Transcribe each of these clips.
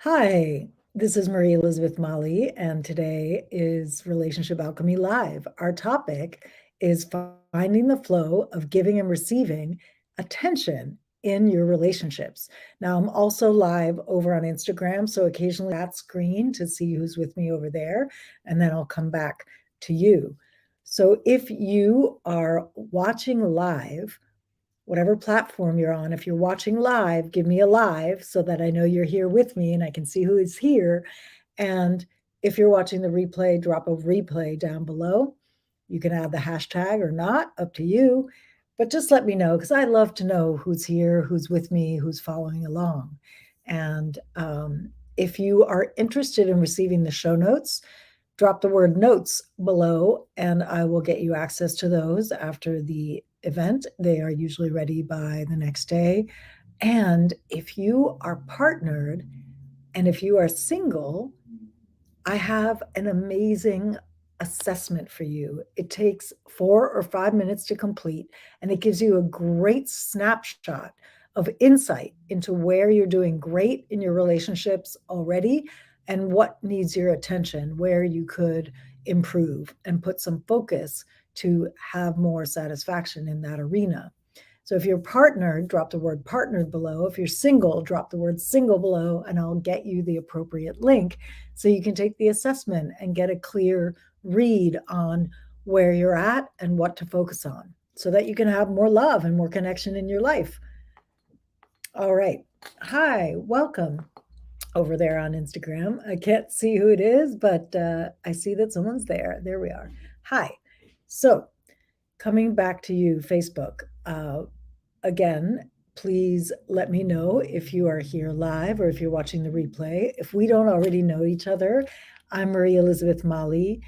Hi, this is Marie Elizabeth Molly, and today is Relationship Alchemy Live. Our topic is finding the flow of giving and receiving attention in your relationships. Now, I'm also live over on Instagram, so occasionally that screen to see who's with me over there, and then I'll come back to you. So if you are watching live, whatever platform you're on, if you're watching live, give me a live so that I know you're here with me and I can see who is here. And if you're watching the replay, drop a replay down below. You can add the hashtag or not, up to you. But just let me know because I love to know who's here, who's with me, who's following along. And if you are interested in receiving the show notes, drop the word notes below and I will get you access to those after the event. They are usually ready by the next day. And if you are partnered and if you are single, I have an amazing assessment for you. It takes 4 or 5 minutes to complete, and it gives you a great snapshot of insight into where you're doing great in your relationships already and what needs your attention, where you could improve and put some focus to have more satisfaction in that arena. So if you're partnered, drop the word partnered below. If you're single, drop the word single below, and I'll get you the appropriate link so you can take the assessment and get a clear read on where you're at and what to focus on so that you can have more love and more connection in your life. All right. Hi, welcome over there on Instagram. I can't see who it is, but I see that someone's there. There we are. Hi. So, coming back to you, Facebook. Again, please let me know if you are here live or if you're watching the replay. If we don't already know each other, I'm Marie Elizabeth Molly,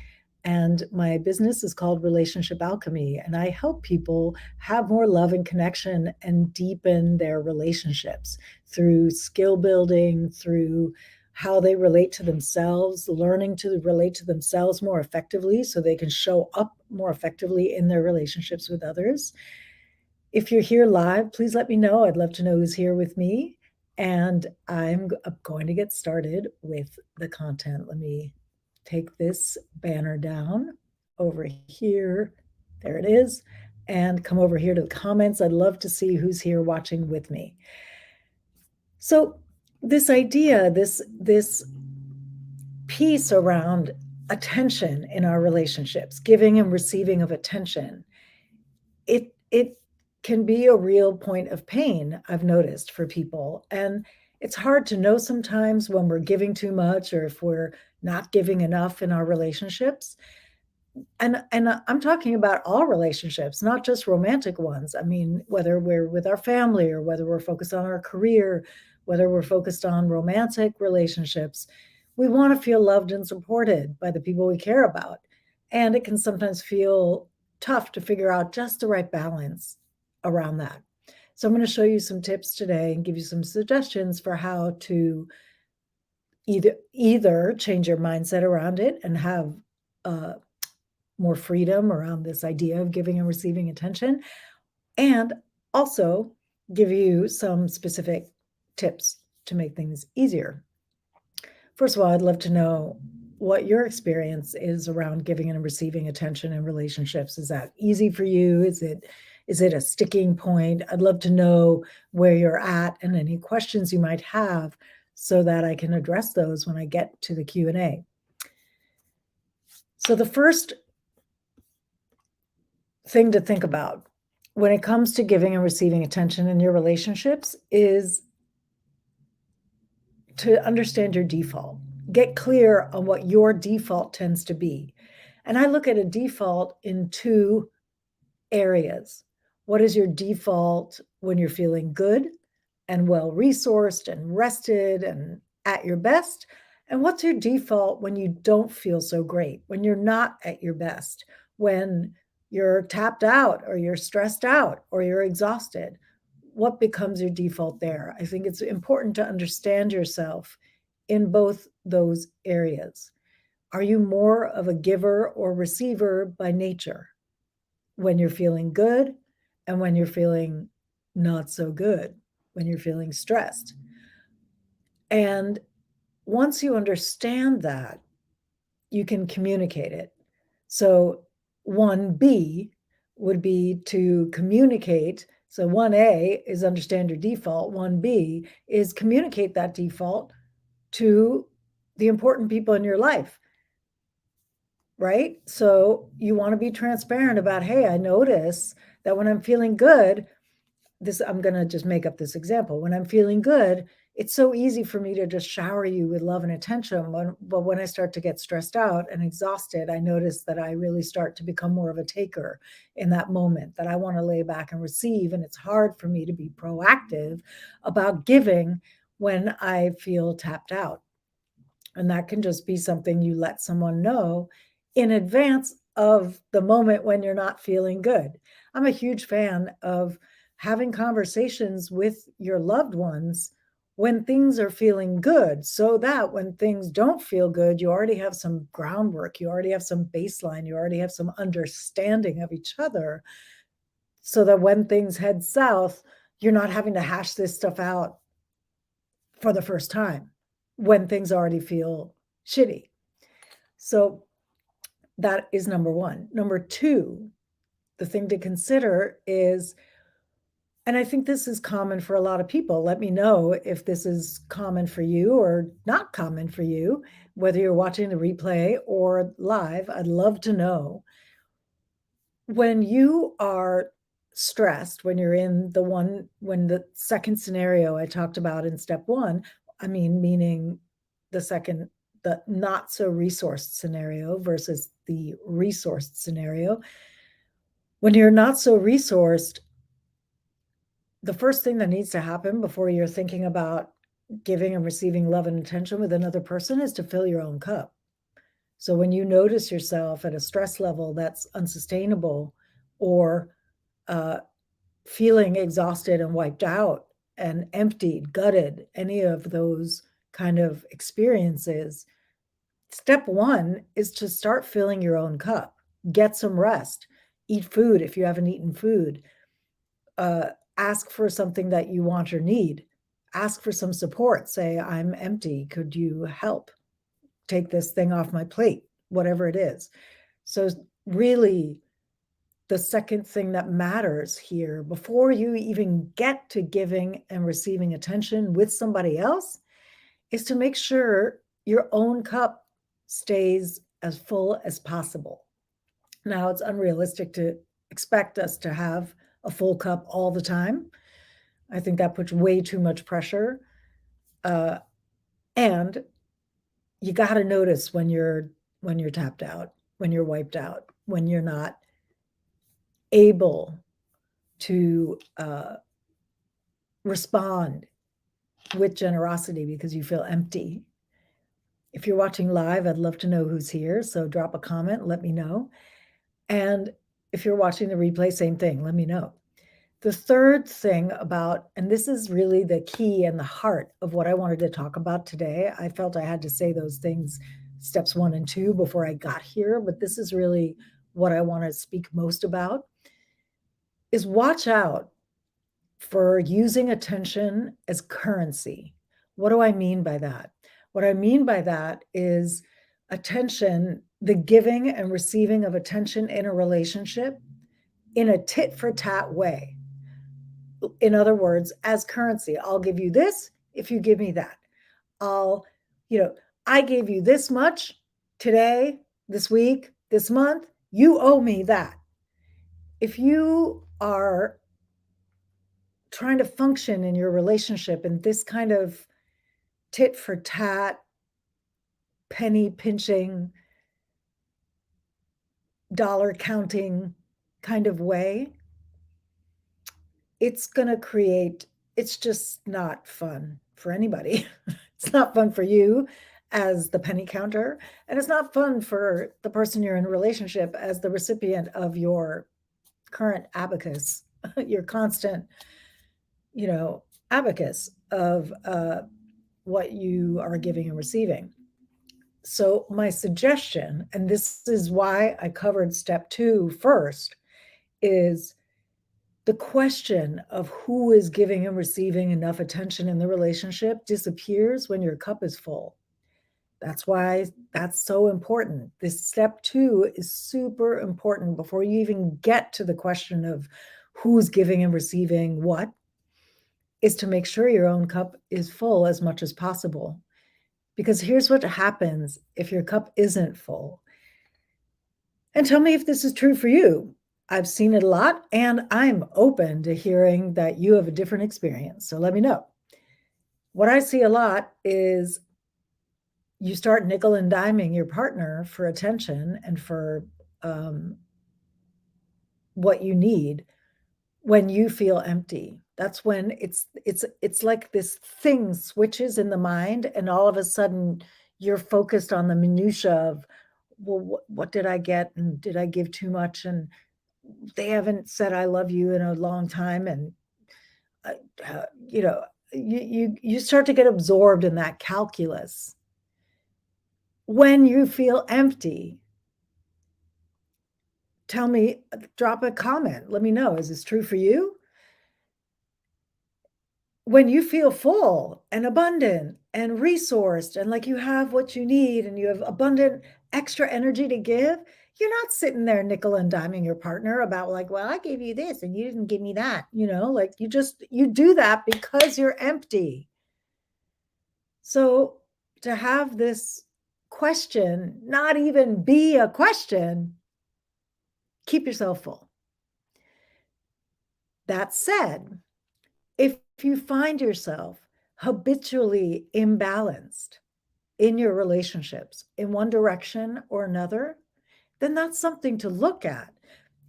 and my business is called Relationship Alchemy, and I help people have more love and connection and deepen their relationships through skill building, through how they relate to themselves, learning to relate to themselves more effectively so they can show up more effectively in their relationships with others. If you're here live, please let me know. I'd love to know who's here with me. And I'm going to get started with the content. Let me take this banner down over here. There it is. And come over here to the comments. I'd love to see who's here watching with me. So this idea, this piece around attention in our relationships, giving and receiving of attention, it can be a real point of pain, I've noticed, for people. And it's hard to know sometimes when we're giving too much or if we're not giving enough in our relationships. And I'm talking about all relationships, not just romantic ones. I mean, whether we're with our family or whether we're focused on our career, whether we're focused on romantic relationships, we want to feel loved and supported by the people we care about. And it can sometimes feel tough to figure out just the right balance around that. So I'm going to show you some tips today and give you some suggestions for how to either change your mindset around it and have more freedom around this idea of giving and receiving attention, and also give you some specific tips to make things easier. First of all, I'd love to know what your experience is around giving and receiving attention in relationships. Is that easy for you? Is it a sticking point? I'd love to know where you're at and any questions you might have so that I can address those when I get to the Q&A. So the first thing to think about when it comes to giving and receiving attention in your relationships is to understand your default. Get clear on what your default tends to be. And I look at a default in two areas. What is your default when you're feeling good and well-resourced and rested and at your best? And what's your default when you don't feel so great, when you're not at your best, when you're tapped out or you're stressed out or you're exhausted? What becomes your default there? I think it's important to understand yourself in both those areas. Are you more of a giver or receiver by nature when you're feeling good and when you're feeling not so good, when you're feeling stressed? And once you understand that, you can communicate it. So 1B would be to communicate. So 1A is understand your default. 1B is communicate that default to the important people in your life, right? So you want to be transparent about, hey, I notice that when I'm feeling good, I'm going to just make up this example. When I'm feeling good, it's so easy for me to just shower you with love and attention. But when I start to get stressed out and exhausted, I notice that I really start to become more of a taker in that moment, that I want to lay back and receive. And it's hard for me to be proactive about giving when I feel tapped out. And that can just be something you let someone know in advance of the moment when you're not feeling good. I'm a huge fan of having conversations with your loved ones when things are feeling good, so that when things don't feel good, you already have some groundwork, you already have some baseline, you already have some understanding of each other, so that when things head south, you're not having to hash this stuff out for the first time when things already feel shitty. So that is number one. Number two, the thing to consider is, and I think this is common for a lot of people. Let me know if this is common for you or not common for you, whether you're watching the replay or live. I'd love to know. When you are stressed, when you're in when the second scenario I talked about in step one, I mean, meaning the not so resourced scenario versus the resourced scenario. When you're not so resourced, the first thing that needs to happen before you're thinking about giving and receiving love and attention with another person is to fill your own cup. So when you notice yourself at a stress level that's unsustainable, or uh, feeling exhausted and wiped out and emptied, gutted, any of those kind of experiences, step one is to start filling your own cup. Get some rest. Eat food if you haven't eaten food. Uh, Ask for something that you want or need. Ask for some support. Say, I'm empty. Could you help take this thing off my plate? Whatever it is. So, really, the second thing that matters here, before you even get to giving and receiving attention with somebody else, is to make sure your own cup stays as full as possible. Now, it's unrealistic to expect us to have a full cup all the time. I think that puts way too much pressure. Uh, and you got to notice when you're tapped out, when you're wiped out, when you're not able to respond with generosity because you feel empty. If you're watching live, I'd love to know who's here. So drop a comment, let me know. And if you're watching the replay, same thing, let me know. The third thing about, and this is really the key and the heart of what I wanted to talk about today. I felt I had to say those things, steps 1 and 2, before I got here, but this is really what I want to speak most about, is watch out for using attention as currency. What do I mean by that? What I mean by that is attention, the giving and receiving of attention in a relationship, in a tit for tat way. In other words, as currency. I'll give you this if you give me that. I'll, you know, I gave you this much today, this week, this month. You owe me that. If you are trying to function in your relationship in this kind of tit for tat, penny pinching, dollar counting kind of way, it's going to create, it's just not fun for anybody. It's not fun for you as the penny counter, and it's not fun for the person you're in a relationship as the recipient of your current abacus, your constant, abacus of what you are giving and receiving. So my suggestion, and this is why I covered step 2 first, is the question of who is giving and receiving enough attention in the relationship disappears when your cup is full. That's why that's so important. This step 2 is super important before you even get to the question of who's giving and receiving what, is to make sure your own cup is full as much as possible. Because here's what happens if your cup isn't full. And tell me if this is true for you. I've seen it a lot, and I'm open to hearing that you have a different experience. So let me know. What I see a lot is you start nickel and diming your partner for attention and for um, what you need when you feel empty. That's when it's like this thing switches in the mind, and all of a sudden you're focused on the minutia of, well, what did I get, and did I give too much, and they haven't said I love you in a long time, and uh, you know, you start to get absorbed in that calculus. When you feel empty, tell me, drop a comment, let me know, is this true for you? When you feel full and abundant and resourced and like you have what you need and you have abundant extra energy to give, you're not sitting there nickel and diming your partner about like, well, I gave you this and you didn't give me that, like you do that because you're empty. So to have this question not even be a question, keep yourself full. That said, if you find yourself habitually imbalanced in your relationships in one direction or another, then that's something to look at.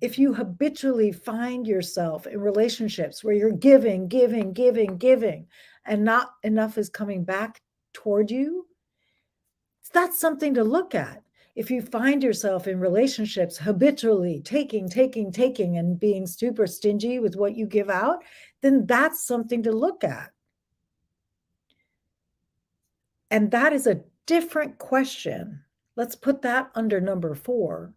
If you habitually find yourself in relationships where you're giving, giving, giving, giving, and not enough is coming back toward you, that's something to look at. If you find yourself in relationships habitually taking, taking, taking, and being super stingy with what you give out, then that's something to look at. And that is a different question. Let's put that under number 4.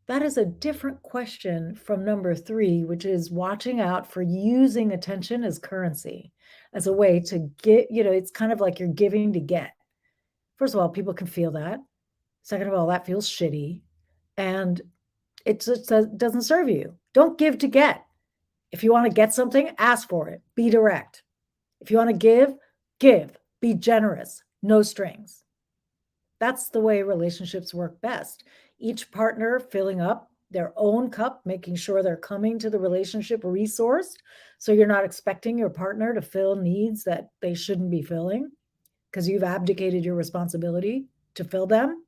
That is a different question from number 3, which is watching out for using attention as currency, as a way to get, it's kind of like you're giving to get. First of all, people can feel that. Second of all, that feels shitty. And it just doesn't serve you. Don't give to get. If you want to get something, ask for it. Be direct. If you want to give, give. Be generous. No strings. That's the way relationships work best. Each partner filling up their own cup, making sure they're coming to the relationship resourced. So you're not expecting your partner to fill needs that they shouldn't be filling because you've abdicated your responsibility to fill them.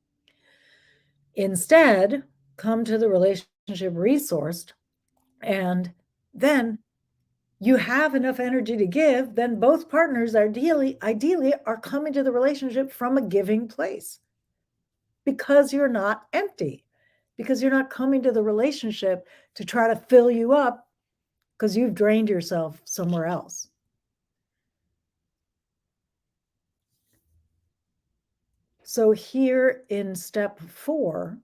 Instead, come to the relationship resourced, and then you have enough energy to give, then both partners ideally are coming to the relationship from a giving place because you're not empty, because you're not coming to the relationship to try to fill you up because you've drained yourself somewhere else. So here in step 4,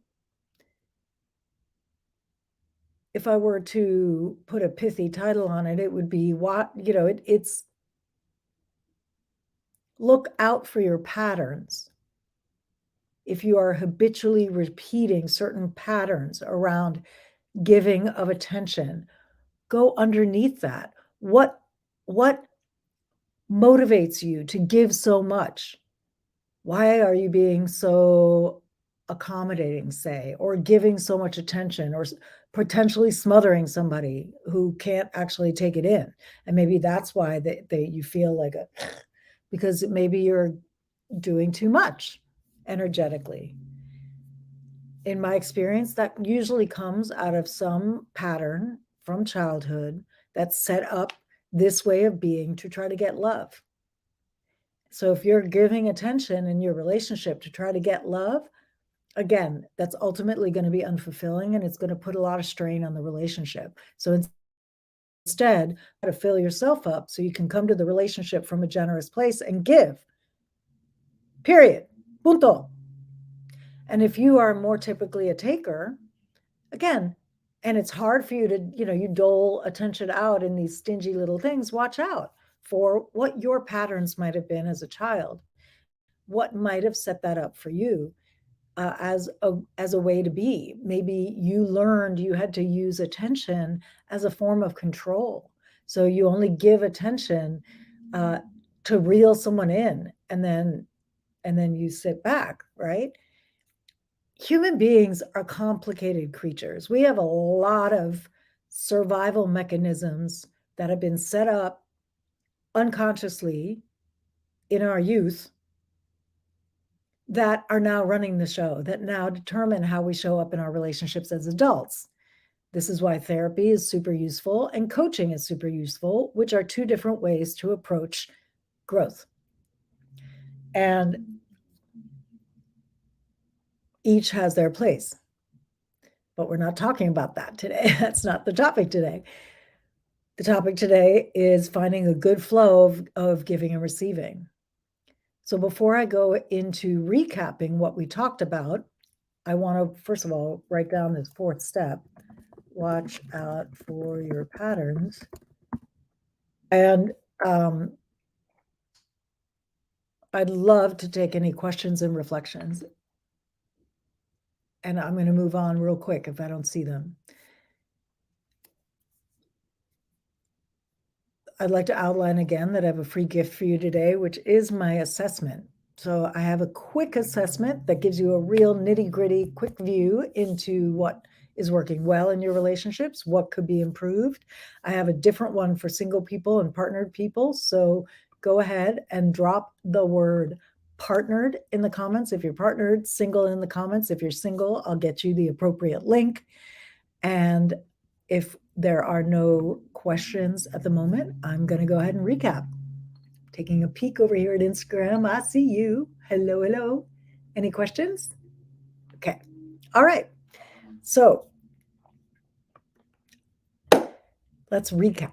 if I were to put a pithy title on it, it would be it's look out for your patterns. If you are habitually repeating certain patterns around giving of attention, go underneath that. What motivates you to give so much? Why are you being so accommodating, say, or giving so much attention, or potentially smothering somebody who can't actually take it in? And maybe that's why you feel like because maybe you're doing too much energetically. In my experience, that usually comes out of some pattern from childhood that set up this way of being to try to get love. So if you're giving attention in your relationship to try to get love, again, that's ultimately going to be unfulfilling, and it's going to put a lot of strain on the relationship. So instead, to fill yourself up so you can come to the relationship from a generous place and give. Period. Punto. And if you are more typically a taker, again, and it's hard for you to, you dole attention out in these stingy little things, watch out for what your patterns might have been as a child. what might have set that up for you as a way to be. Maybe you learned you had to use attention as a form of control. So you only give attention to reel someone in, and then you sit back, right? Human beings are complicated creatures. We have a lot of survival mechanisms that have been set up unconsciously in our youth that are now running the show, that now determine how we show up in our relationships as adults. This is why therapy is super useful and coaching is super useful, which are two different ways to approach growth. And each has their place. But we're not talking about that today. That's not the topic today. The topic today is finding a good flow of giving and receiving. So before I go into recapping what we talked about, I want to, first of all, write down this fourth step. Watch out for your patterns. And I'd love to take any questions and reflections. And I'm going to move on real quick if I don't see them. I'd like to outline again that I have a free gift for you today, which is my assessment. So I have a quick assessment that gives you a real nitty-gritty, quick view into what is working well in your relationships, what could be improved. I have a different one for single people and partnered people. So go ahead and drop the word partnered in the comments. If you're partnered, single in the comments. If you're single, I'll get you the appropriate link. And if there are no questions at the moment, I'm going to go ahead and recap. Taking a peek over here at Instagram. I see you. Hello, hello. Any questions? Okay. All right. So let's recap.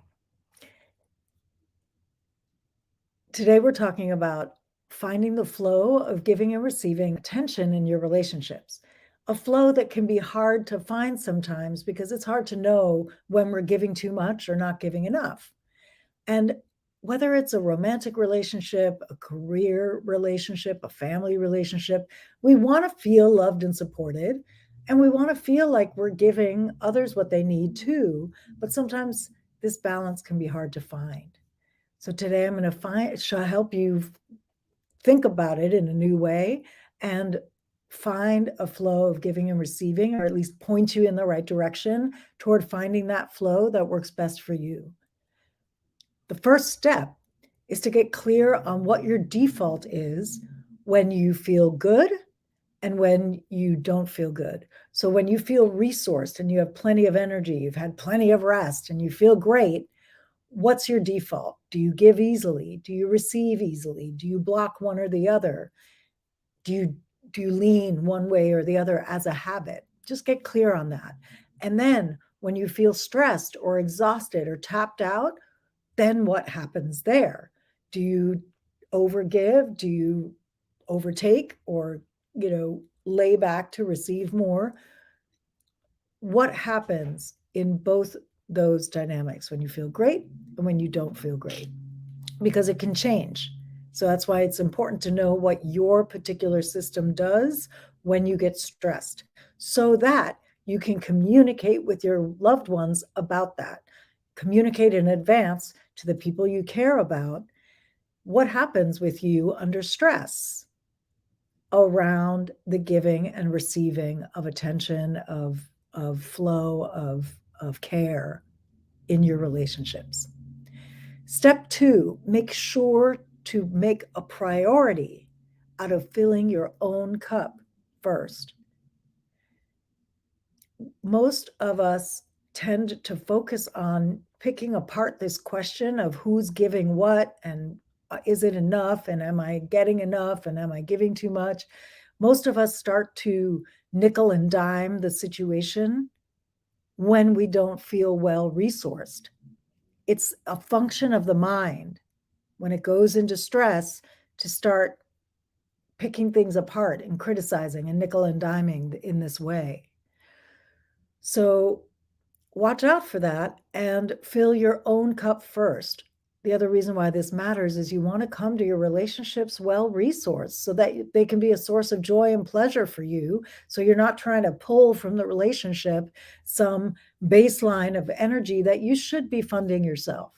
Today we're talking about finding the flow of giving and receiving attention in your relationships. A flow that can be hard to find sometimes because it's hard to know when we're giving too much or not giving enough. And whether it's a romantic relationship, a career relationship, a family relationship, we want to feel loved and supported. And we want to feel like we're giving others what they need too. But sometimes this balance can be hard to find. So today I'm going to help you think about it in a new way and find a flow of giving and receiving, or at least point you in the right direction toward finding that flow that works best for you. The first step is to get clear on what your default is when you feel good and when you don't feel good. So when you feel resourced and you have plenty of energy, you've had plenty of rest and you feel great, what's your default? Do you give easily? Do you receive easily? Do you block one or the other? Do you lean one way or the other as a habit? Just get clear on that. And then when you feel stressed or exhausted or tapped out, then what happens there? Do you overgive? Do you overtake, or lay back to receive more? What happens in both those dynamics when you feel great and when you don't feel great? Because it can change. So that's why it's important to know what your particular system does when you get stressed, so that you can communicate with your loved ones about that. Communicate in advance to the people you care about what happens with you under stress around the giving and receiving of attention, of flow, of care in your relationships. Step 2, make sure to make a priority out of filling your own cup first. Most of us tend to focus on picking apart this question of who's giving what, and is it enough, and am I getting enough, and am I giving too much? Most of us start to nickel and dime the situation when we don't feel well resourced. It's a function of the mind when it goes into stress to start picking things apart and criticizing and nickel and diming in this way. So watch out for that and fill your own cup first. the other reason why this matters is you want to come to your relationships well-resourced so that they can be a source of joy and pleasure for you. So you're not trying to pull from the relationship some baseline of energy that you should be funding yourself.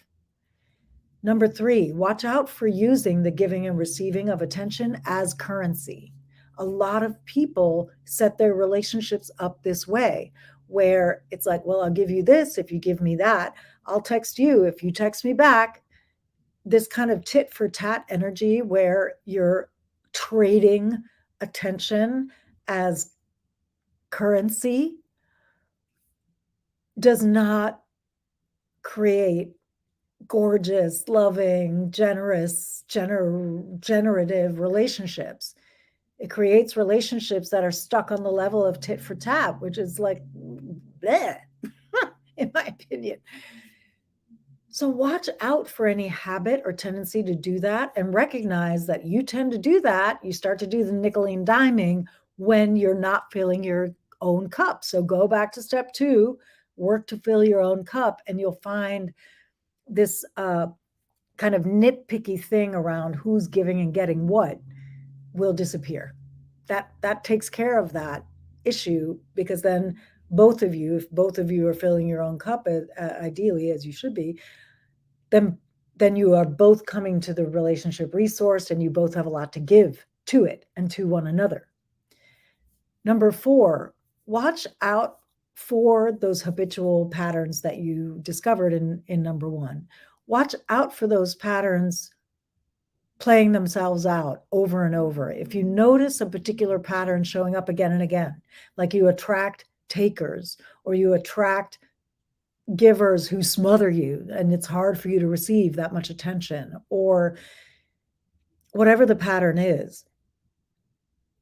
Number 3, watch out for using the giving and receiving of attention as currency. A lot of people set their relationships up this way, where it's like, well, I'll give you this if you give me that. I'll text you if you text me back. This kind of tit for tat energy where you're trading attention as currency does not create gorgeous, loving, generous, generative relationships. It creates relationships that are stuck on the level of tit for tat, which is like, bleh, in my opinion. So watch out for any habit or tendency to do that and recognize that you tend to do that. You start to do the nickeling and diming when you're not filling your own cup. So go back to step 2, work to fill your own cup, and you'll find this kind of nitpicky thing around who's giving and getting what will disappear. That takes care of that issue, because then both of you, if both of you are filling your own cup, ideally, as you should be, then you are both coming to the relationship resourced and you both have a lot to give to it and to one another. Number 4, watch out for those habitual patterns that you discovered in number 1. Watch out for those patterns playing themselves out over and over. If you notice a particular pattern showing up again and again, like you attract takers or you attract givers who smother you and it's hard for you to receive that much attention, or whatever the pattern is,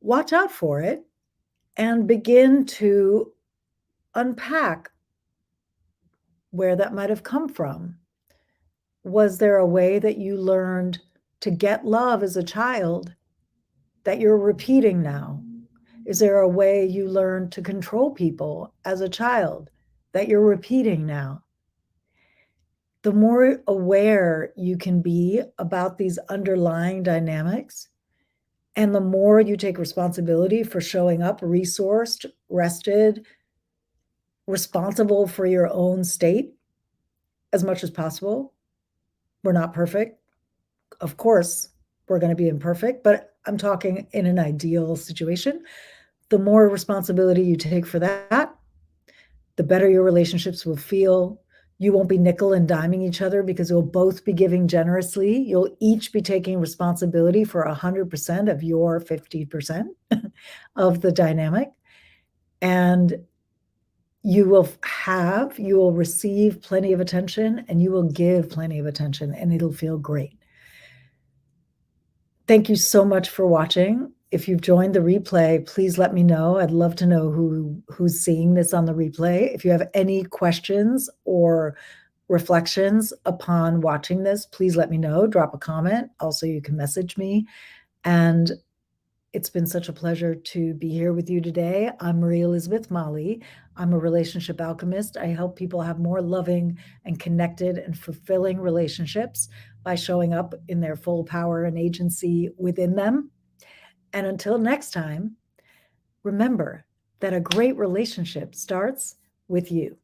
watch out for it and begin to unpack where that might have come from. Was there a way that you learned to get love as a child that you're repeating now? Is there a way you learned to control people as a child that you're repeating now? The more aware you can be about these underlying dynamics, and the more you take responsibility for showing up resourced, rested, responsible for your own state as much as possible. We're not perfect. Of course, we're going to be imperfect, but I'm talking in an ideal situation. The more responsibility you take for that, the better your relationships will feel. You won't be nickel and diming each other because you'll both be giving generously. You'll each be taking responsibility for 100% of your 50% of the dynamic. And you will receive plenty of attention and you will give plenty of attention, and it'll feel great. Thank you so much for watching. If you've joined the replay, please let me know. I'd love to know who's seeing this on the replay. If you have any questions or reflections upon watching this, please let me know. Drop a comment. Also, you can message me. And it's been such a pleasure to be here with you today. I'm Marie Elizabeth Molly. I'm a relationship alchemist. I help people have more loving and connected and fulfilling relationships by showing up in their full power and agency within them. And until next time, remember that a great relationship starts with you.